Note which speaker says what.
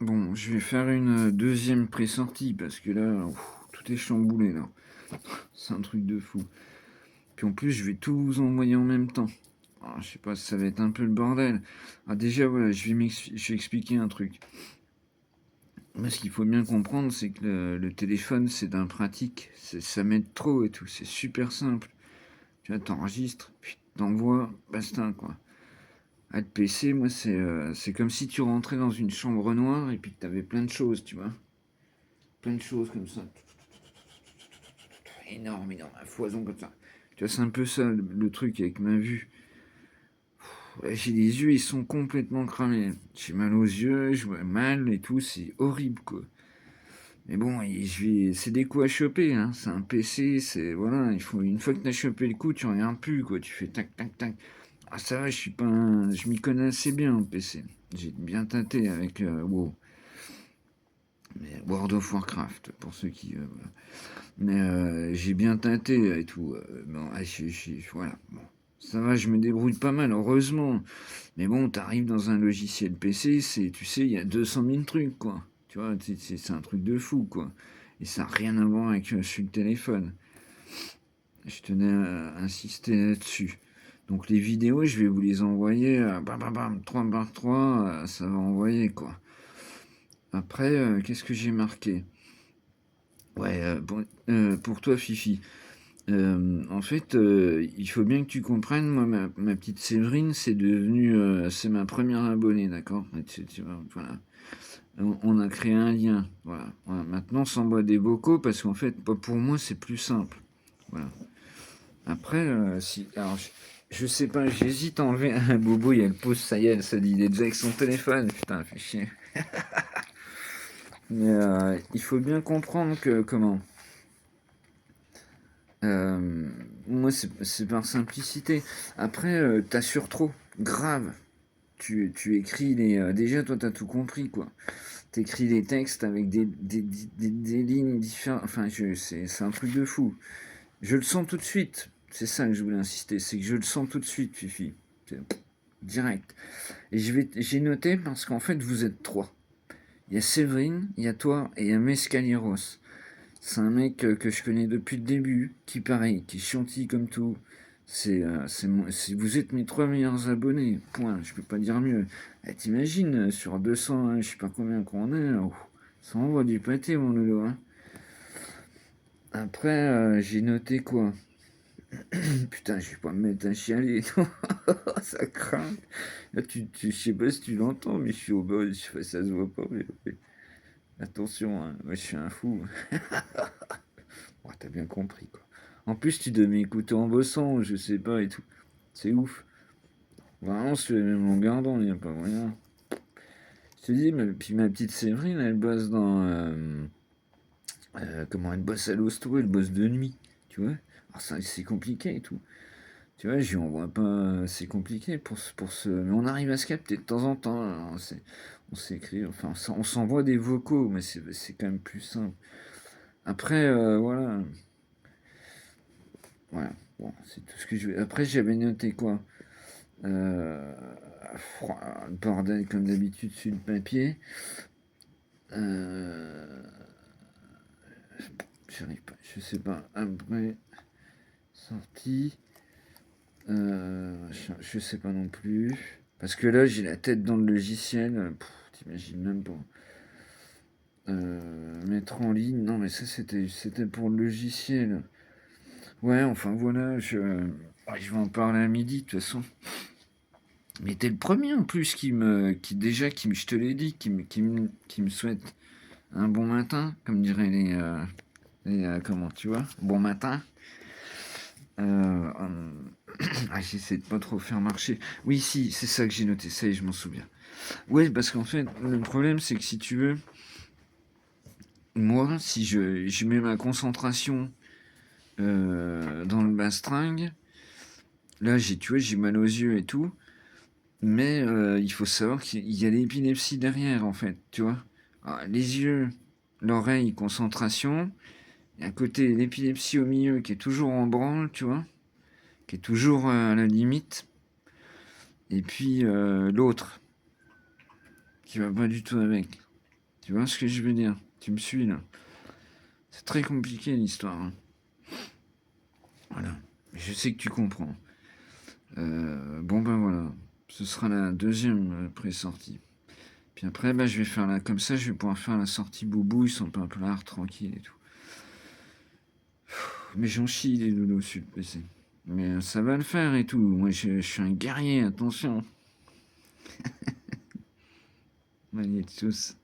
Speaker 1: Bon, je vais faire une deuxième pré-sortie parce que là, tout est chamboulé là. C'est un truc de fou. Puis en plus, je vais tout vous envoyer en même temps. Alors, je sais pas, ça va être un peu le bordel. Ah, déjà, voilà, je vais expliquer un truc. Moi, ce qu'il faut bien comprendre, c'est que le téléphone, c'est d'un pratique. Ça m'aide trop et tout. C'est super simple. Tu vois, t'enregistres, puis t'envoies, basta, quoi. Ah, le PC, moi, c'est comme si tu rentrais dans une chambre noire et puis que t'avais plein de choses, tu vois. Plein de choses comme ça. Énorme, énorme, à foison comme ça. Tu vois, c'est un peu ça le truc avec ma vue. Ouais, j'ai les yeux, ils sont complètement cramés. J'ai mal aux yeux, je vois mal et tout, c'est horrible quoi. Mais bon, c'est des coups à choper, hein. C'est un PC, c'est voilà, il faut une fois que t'as chopé le coup, tu regardes plus quoi. Tu fais tac tac tac. Ah ça va, je m'y connais assez bien en PC. J'ai bien tâté avec WoW, mais World of Warcraft pour ceux qui voilà. Mais j'ai bien tâté et tout. Bon, voilà. Bon. Ça va, je me débrouille pas mal, heureusement. Mais bon, t'arrives dans un logiciel PC, tu sais, il y a 200 000 trucs, quoi. Tu vois, c'est un truc de fou, quoi. Et ça n'a rien à voir avec sur le téléphone. Je tenais à insister là-dessus. Donc les vidéos, je vais vous les envoyer, bam, bam, bam, 3 par 3, ça va envoyer, quoi. Après, qu'est-ce que j'ai marqué? Ouais, pour toi, Fifi. En fait, il faut bien que tu comprennes, moi, ma petite Séverine, c'est ma première abonnée, d'accord? Et tu vois, voilà. On a créé un lien, voilà. Voilà. Maintenant, on s'envoie des vocaux parce qu'en fait, pour moi, c'est plus simple. Voilà. Après, si, alors, je sais pas, j'hésite à enlever un bobo, il y a le pouce, ça y est, elle se dit, il est déjà avec son téléphone, putain, fait chier. Mais il faut bien comprendre que, comment, Euh, moi, c'est par simplicité. Après, t'assures trop. Grave. Tu écris les. Déjà, toi, t'as tout compris, quoi. T'écris les textes avec des lignes différentes. Enfin, c'est un truc de fou. Je le sens tout de suite. C'est ça que je voulais insister. C'est que je le sens tout de suite, Fifi. C'est direct. Et j'ai noté parce qu'en fait, vous êtes trois. Il y a Séverine, il y a toi et il y a Mescalieros. C'est un mec que je connais depuis le début, qui pareil, qui chantille comme tout. Vous êtes mes trois meilleurs abonnés, point, je peux pas dire mieux. Eh, t'imagines, sur 200, hein, je sais pas combien qu'on est, ça envoie du pâté, mon loulou. Hein. Après, j'ai noté quoi? Putain, je vais pas me mettre à chialer, ça craint. Là, je sais pas si tu l'entends, mais je suis au bol, ça se voit pas, mais attention, hein, moi je suis un fou. Ouais, t'as bien compris, quoi. En plus, tu dois m'écouter en bossant, je sais pas et tout. C'est ouf. Vraiment, c'est même en gardant, il n'y a pas moyen. Je te dis, puis ma petite Séverine, elle bosse dans. Comment elle bosse à l'hosto, elle bosse de nuit, tu vois. Alors, ça, c'est compliqué et tout. Tu vois, je lui envoie pas. C'est compliqué Mais on arrive à se capter de temps en temps. Alors, on s'écrit, enfin, on s'envoie des vocaux, mais c'est quand même plus simple. Après, voilà. Voilà. Bon, c'est tout ce que je vais. Après, j'avais noté quoi? Euh, le bordel comme d'habitude sur le papier. Euh, J'arrive pas, je sais pas. Après, sortie. Je sais pas non plus. Parce que là, j'ai la tête dans le logiciel. T'imagines même pas. Mettre en ligne. Non, mais ça, c'était pour le logiciel. Ouais, enfin voilà, je vais en parler à midi, de toute façon. Mais t'es le premier en plus je te l'ai dit, qui me souhaite un bon matin, comme diraient comment tu vois, bon matin. J'essaie de pas trop faire marcher. Oui, si, c'est ça que j'ai noté, ça y est, je m'en souviens. Ouais, parce qu'en fait, le problème, c'est que si tu veux, moi, si je mets ma concentration dans le bastringue, là, tu vois, j'ai mal aux yeux et tout. Mais il faut savoir qu'il y a l'épilepsie derrière, en fait, tu vois. Alors, les yeux, l'oreille, concentration. Et à côté, l'épilepsie au milieu qui est toujours en branle, tu vois. Qui est toujours à la limite. Et puis l'autre, qui va pas du tout avec. Tu vois ce que je veux dire? Tu me suis là? C'est très compliqué l'histoire, hein. Voilà. Je sais que tu comprends. Bon ben voilà. Ce sera la deuxième pré-sortie. Puis après, bah, je vais faire comme ça, je vais pouvoir faire la sortie boubou, ils sont un peu là, tranquille et tout. Mais j'en chie les dodos sur le PC. Mais ça va le faire et tout. Moi, je suis un guerrier, attention. Allez, tous.